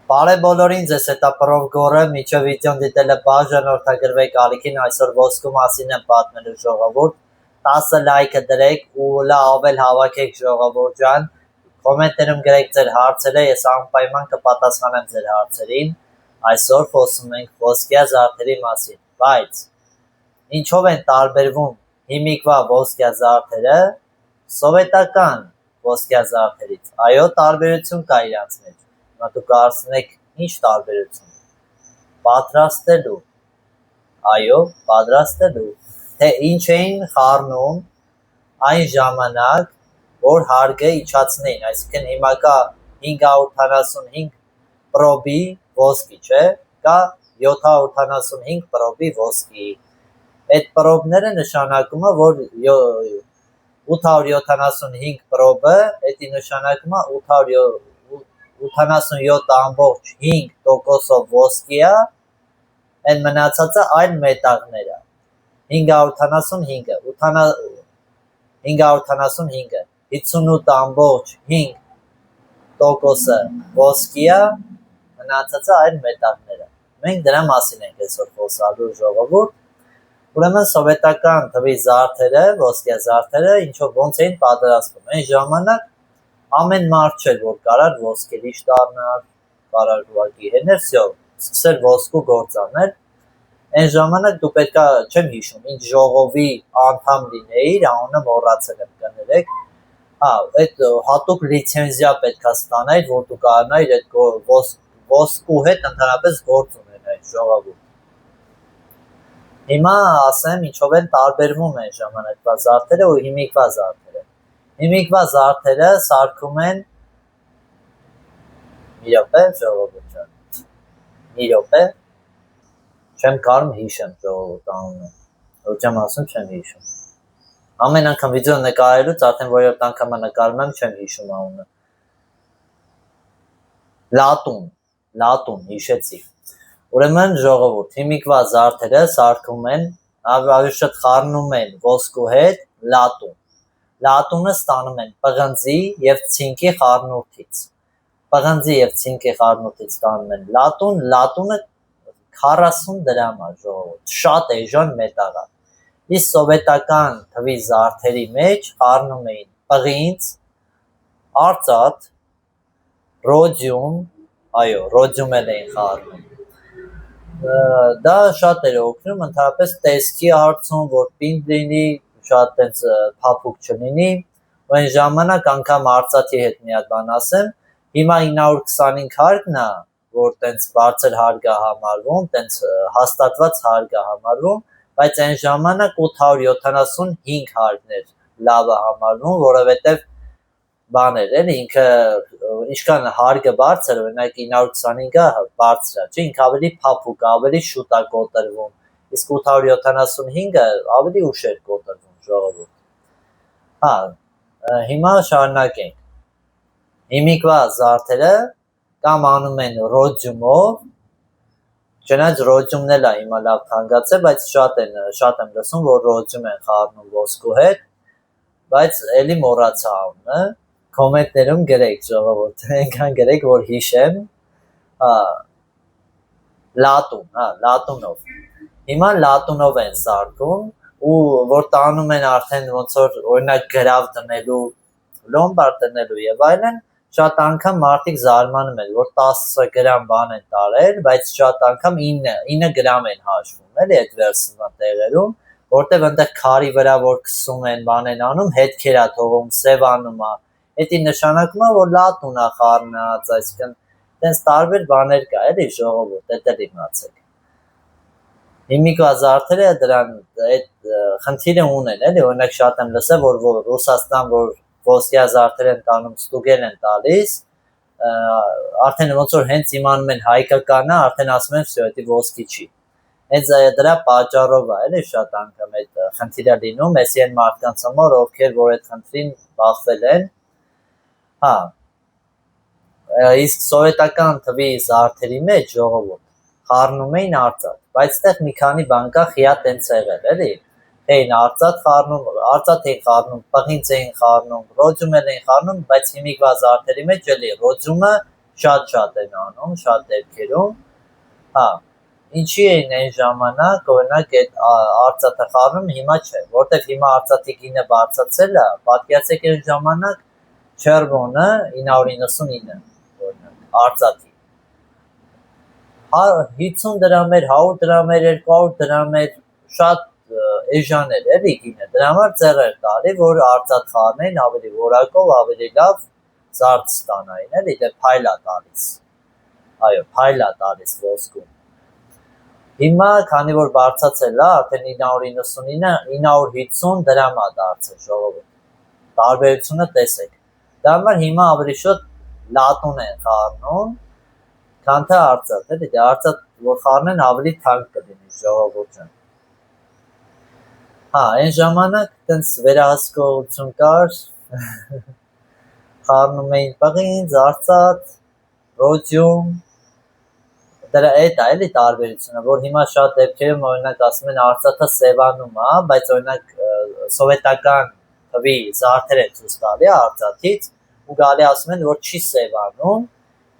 Բարեբոլորին ձեզ հետա պրովգորը միջև վիդեոն դիտել է բաժանորդագրվեք ալիքին այսօր ոսկու մասին եմ պատմելու ժողովուրդ 10 լայքը դրեք ու լավել հավաքեք ժողովուրդ ջան կոմենտներում գրեք ձեր հարցերը ես անպայման կպատասխանեմ ձեր հարցերին այսօր խոսում ենք ոսկյա զարդերի մասին բայց ինչով են տարբերվում հիմիկվա ոսկյա զարդերը սովետական ոսկյա զարդերից այո տարբերություն կա իրանց մեջ դուք կարծեք ինչ տարբերություն պատրաստելու այո պատրաստելու թե ինչ էին խառնում այն ժամանակ որ հարգը իջացնեին այսինքն հիմա կա 575 պրոբի ոսկի չէ կա 775 պրոբի ոսկի այդ պրոբները նշանակում է որ 875 պրոբը դա նշանակում է 87.5% ոսկի է, այն մնացածը այլ մետաղներ է։ 575-ը, 58.5%-ը ոսկի է, մնացածը այլ մետաղներ է։ Մենք դրա մասին ենք այսօր խոսալու ժողովուրդ։ Ուրեմն սովետական թվի զարդերը, ոսկյա զարդերը, ինչով ոնց էին պատրաստվում։ Այն ժամանակ ամեն մարդ չէր որ կարար ոսկերի շտարնալ, կարար ուղղակի հեներ, всё, սկսել ոսկու գործանել։ Այն ժամանակ դու պետքա չեմ հիշում, ինչ ժողովի անդամ լինեիր, անունը մոռացել եմ կներեք։ Հա, այդ հատուկ լիցենզիա պետքա ստանայիր, որ դու կարողանայիր այդ ոսկու հետ ընդհանրապես գործ ունենայիր ժողովուրդ։ Հիմա ասեմ ինչով են տարբերվում այն ժամանակվա զարդերը ու հիմիկվա զարդերը։ Հիմիկվա զարդերը սարքում են մի րոպե ժողովուրդ ջան։ Մի րոպե չեմ կարող հիշեմ ժողովուրդ անունը։ Ոչ եմ ասում չեմ հիշում։ Ամեն անգամ վիդեո նկարելուց արդեն որևէ անգամ նկարում եմ չեմ հիշում անունը։ Լատուն հիշեցի։ Ուրեմն ժողովուրդ հիմիկվա զարդերը սարքում են ավելի շատ խառնում են ոսկու հետ լատուն։ Լատունը ստանում են պղնձի և ցինկի խառնուրդից։ Պղնձի և ցինկի խառնուրդից ստանում են լատուն, լատունը 40 դրամ է ժողովուրդ, շատ էժան մետաղ է։ Իսկ սովետական թվի զարդերի մեջ խառնում էին պղինձ, արծաթ, ռոդիում, այո, ռոդիում էլ էին խառնում։ Դա շատ էր օգնում ընդհանրապես տեսքի հարցում, որ պինդ լինի, շատ տենց փափուկ չլինի, ու այն ժամանակ անգամ արծաթի հետ մի հատ բան ասեմ, հիմա 925 հարկն է, որ տենց բարձր հարկ է համարվում, տենց հաստատված հարկ է համարվում, բայց այն ժամանակ 875 հարկն էր լավ է համարվում, որովհետև բան էր, էլի ինքը ինչքան հարկը բարձր, օրինակ 925-ը բարձր է, չէ, ինքը ավելի փափուկ, ավելի շուտ է կոտրվում, իսկ 875-ը ավելի ուշ էր կոտրվում ժողովուրդ։ Հա, հիմա շարունակենք։ Հիմիկվա զարդերը կամ անում են ռոդիումով, չնայած ռոդիումն էլ է հիմա լավ թանկացել, բայց շատ եմ լսում, որ ռոդիում են խառնում ոսկու հետ, բայց էլի մոռացա անունը, կոմենտներում գրեք ժողովուրդ, այնքան գրեք, որ հիշեմ, լատունով։ Հիմա լատունով են սարքում, ու որ տանում են արդեն ոնց որ օրինակ գրավ դնելու, լոմբարդ դնելու եւ այլն, շատ անգամ մարդիկ զարմանում են, որ 10 գրամ բան են տարել, բայց շատ անգամ 9 գրամ են հաշվում, էլի այդ վերսման տեղերում, որտեվ այնտեղ քարի վրա որ քսում են, բան են անում, հետքեր է թողում, սևանում է, դա նշանակում է, որ լատուն է խառնած, այսինքն տենց տարբեր բաներ կա, էլի ժողովուրդ, դա իմացեք։ Հիմիկվա զարդերը դրան այդ խնդիրը ունեն, էլի, օրինակ շատ եմ լսել, որ Ռուսաստան, որ ոսկյա զարդեր են տանում, ստուգել են տալիս, արդեն ոնց որ հենց իմանում են հայկականն է, արդեն ասում են, всё, դա ոսկի չի։ Հենց դրա պատճառով է, էլի շատ անգամ այդ խնդիրը լինում, էսի են մարդկանց համար, ովքեր որ այդ խնդրին բախվել են։ Հա։ Իսկ սովետական թվի զարդերի մեջ ժողովուրդ խառնում էին արծաթ, բայց այդտեղ մի քանի բան կա խիա տենց եղել, էլի։ Էին արծաթ էին խառնում, պղինձ էին խառնում, ռոդիում էին խառնում, բայց հիմիկվա զարդերի մեջ էլի ռոդիումը շատ են անում, շատ դեպքերում, հա, ինչի էին այն ժամանակ, օրինակ այդ արծաթը խառնում, հիմա չէ, որտեվ հիմա արծաթի գինը բարձրացել է, պատկերացեք այն ժամանակ չերվոնը 999, օրինակ, արծաթի, 50 դրամ էր, 100 դրամ էր, 200 դրամ էր, շատ էժան էր էլի գինը, դրա համար ձեռեր տալի, որ արծաթ խառնեին ավելի որակով, ավելի լավ զարդ ստանային, էլի, դե փայլ է տալիս, այո, փայլ է տալիս ոսկուն, հիմա, քանի որ բարձրացել է, արդեն 999, 950 դրամ է դարձել ժողովուրդ, տարբերությունը տեսեք, դրա համար հիմա ավելի շուտ լատուն են խառնում, քան թե արծաթ, էլի, դե արծաթ որ խառնեն ավելի թանկ կլինի ժողովուրդ ջան, հա, այն ժամանակ տենց վերահսկողություն կար, խառնում էին պղինձ, արծաթ, ռոդիում, դրա էդ է էլի տարբերությունը, որ հիմա շատ դեպքերում օրինակ ասում են արծաթը սևանում է, բայց օրինակ սովետական թվի զարդեր են ցույց տալի արծաթից ու գալի ասում են որ չի սևանում,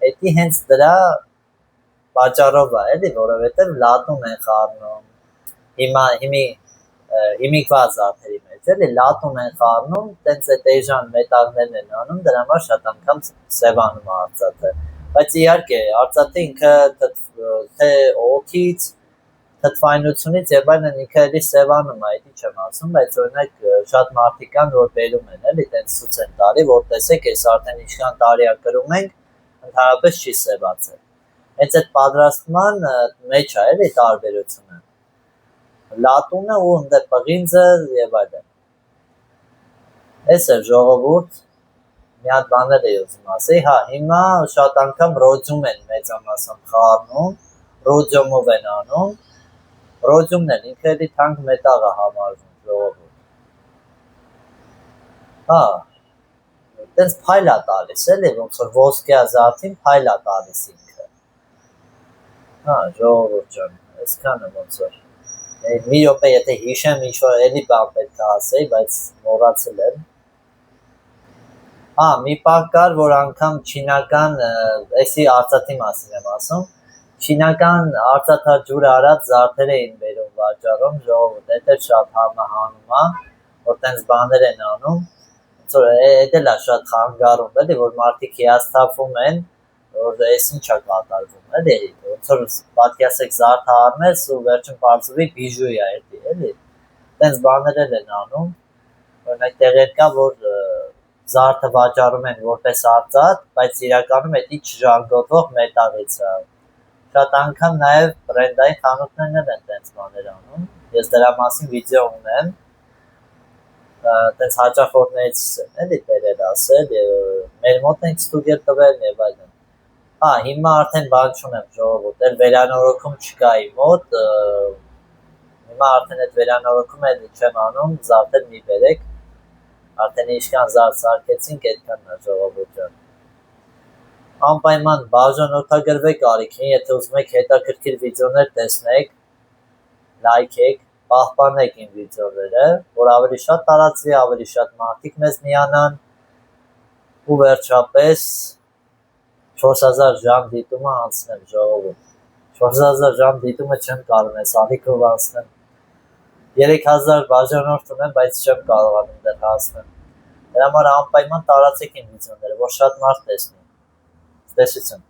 էդի հենց դրա պատճառով է էլի, որովհետև լատուն են խառնում, հիմիկված զարդերի մեջ, էլի լատուն են խառնում, տենց այդ էժան մետաղներն են անում, դրա համար շատ անգամ սևանում է արծաթը, բայց իհարկե արծաթը ինքը թե օդից, թթվայնությունից եւ այլն ինքը էլի սևանում է, էդի չեմ ասում, բայց օրինակ շատ մարդիկ կան, որ բերում են, էլի տենց ցույց են տալի, որ տեսեք, այս արդեն ինչքան տարի է կրում ենք, ընդհանրապես չի սևացել։ Հենց այդ պատրաստման մեջ է էլի տարբերությունը։ Լատունը ու ընդ պղինձը եւ այլն։ Էս է ժողովուրդ, մի հատ բաներ էի ուզում ասեի, հա, հիմա շատ անգամ ռոդիում են մեծամասամբ խառնում, ռոդիումով են անում, ռոդիումն էլ ինքը էլի թանկ մետաղ է համարվում ժողովուրդ։ Հա, տենց փայլ է տալիս էլի, ոնց որ ոսկյա զարդին փայլ է տալիս ինքը։ Հա, ժողովուրդ ջան, այսքանը ոնց որ մի րոպե եթե հիշեմ ինչ-որ էլի բան պետք է ասեի, բայց մոռացել եմ։ Հա, մի պահ կար, որ անգամ չինական, էսի արծաթի մասին եմ ասում, չինական արծաթաջուրը արած զարդեր էին բերում վաճառում, ժողովուրդ, էդ էլ շատ համահանում է, որ տենց բաներ են անում, էդ էլ է շատ խանգարում, էլի, որ մարդիկ հիասթափվում են, որ էս ինչ է կատարվում, էլի, ոնց որ պատկերացեք զարդ առնես ու վերջում պարզվի բիժու է էլի, տենց բաներ էլ են անում, օրինակ տեղեր կա, որ զարդը վաճառում են որպես արծաթ, բայց իրականում էդի չժանգոտվող մետաղից է։ Շատ անգամ նաև բրենդային խանութներն էլ են տենց բաներ անում, ես դրա մասին վիդեո ունեմ, տենց հաճախորդներից են էլի բերել ասել, մեր մոտ ենք ստուգել տվել եւ այլն։ Հա, հիմա արդեն բան չունեմ ժողովուրդ, էլ վերանորոգում չկա իմ մոտ, հիմա արդեն այդ վերանորոգումը էլ չեմ անում, զարդեր մի բերեք, արդեն ինչքան զարդ սարքեցինք, այդքանն է ժողովուրդ ջան։ Անպայման բաժանորդագրվեք ալիքին, եթե ուզում եք հետաքրքիր վիդեոներ տեսնեք, լայքեք, պահպանեք իմ վիդեոները, որ ավելի շատ տարածվի, ավելի շատ մարդիկ մեզ միանան ու վերջապես 4000 ժամ դիտումը անցնեմ ժողովուրդ, 4000 ժամ դիտումը չեմ կարող ես ալիքով անցնեմ, 3000 բաժանորդ ունեմ, բայց չեմ կարողանում դեռ հասնեմ, դրա համար անպայման տարածեք իմ վիդեոները, որ շատ մարդ տեսնի, տեսություն։